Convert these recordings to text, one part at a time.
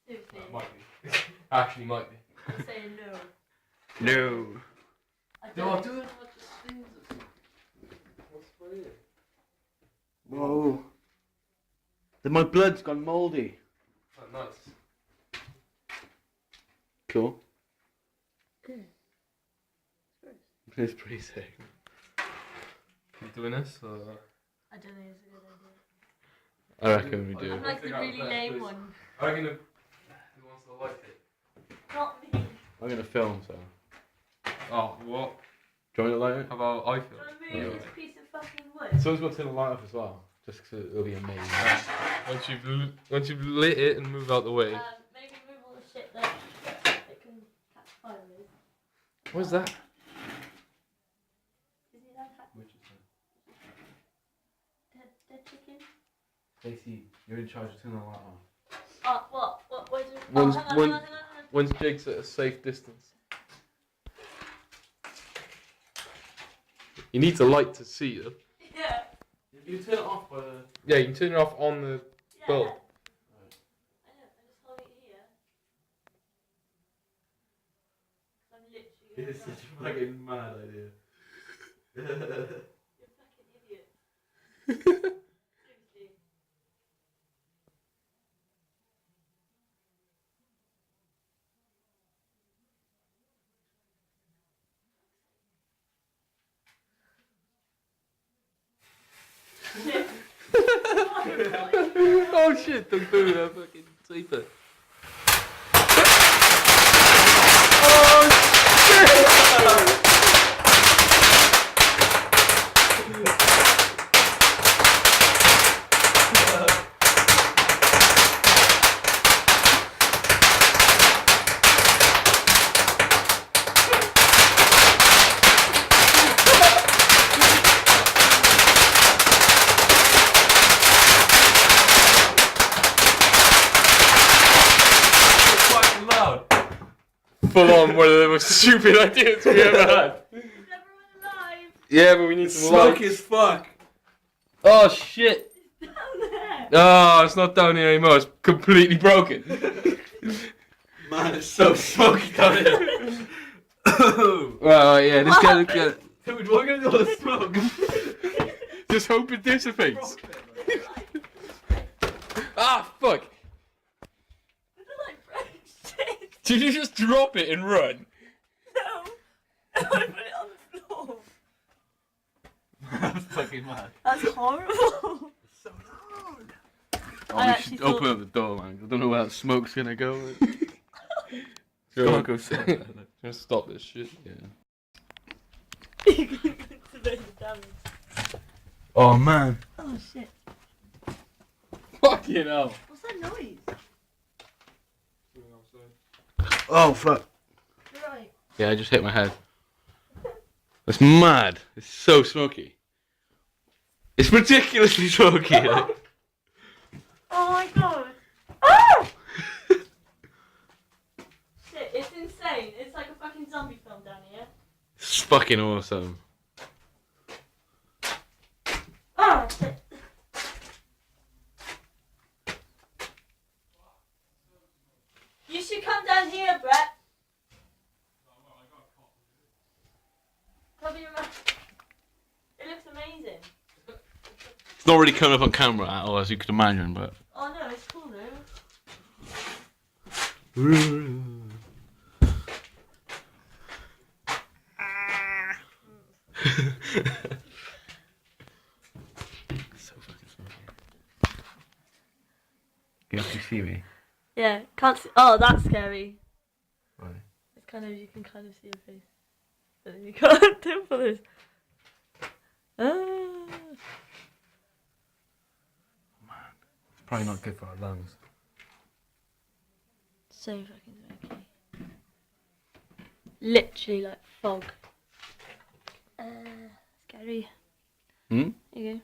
Seriously. Might be. Actually, might be. I'm saying no. No. I Do don't. I do it like the things or something? What's for you? Whoa. My blood's gone mouldy. Oh, nice. Cool. Good. It's pretty sick. You doing this or? I don't think it's a good idea. I reckon we do. I'm like the really lame one. I reckon who wants to light it? Not me. I'm gonna film, so. Oh, what? Do you want to light it? How about I Do film? you want to move Yeah. this piece of fucking wood? Someone's got to turn the light off as well, just because it'll be amazing. Once you've lit it and moved out the way. Maybe move all the shit that can catch fire with. What's that? Isn't it that Which is that? dead chicken? Stacey, you're in charge of turning the light off. What? Where's it? One's- Hang on, one- hang on. When's Jake's at a safe distance? You need the light to see them. Yeah. You turn it off by the. Yeah, you can turn it off on the Yeah. bulb. I know, I just hold it here. I'm literally It's gonna such a fucking mad idea. You're a fucking idiot. Seriously. Oh shit, don't do that fucking sleeper. Fucking loud. Full on one of the most stupid ideas we ever had. Is everyone alive? Yeah, but we need some Smoke light. as fuck. Oh shit. Down there. Oh, it's not down here anymore. It's completely broken. Man, it's so smoky down here. Well, yeah, let's get it. Dude, what are we gonna do with the smoke? Just hope it dissipates. Ah, fuck. Is it like bread shit? Did you just drop it and run? No. I put it on the floor. That's fucking mad. That's horrible. So loud. I Oh, we actually should open thought- up the door, man. I don't know where that smoke's gonna go. Go on, go sit. Just stop this shit. Yeah. You can activate the damage. Oh man. Oh shit. Fucking hell. What's that noise? Oh fuck. You're right. Yeah, I just hit my head. That's mad. It's so smoky. It's ridiculously smoky. Like. Oh my god. Ah! Shit, it's insane. It's like a fucking zombie film down here. It's fucking awesome. Oh shit. You should come down here, Brett. Cover your mouth. It looks amazing. It's not really coming up on camera at all, as you could imagine, but. Oh no, it's cool though. So fucking smoky. You actually see me? Yeah, can't see. Oh, that's scary. Right. It's kind of, you can kind of see your face. But then you can't do for this. Ah. It's probably not good for our lungs. So fucking smoky. Literally like fog. Scary. Hmm? There you go.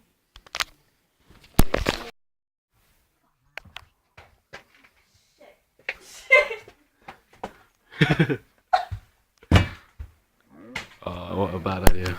Oh, what a bad idea.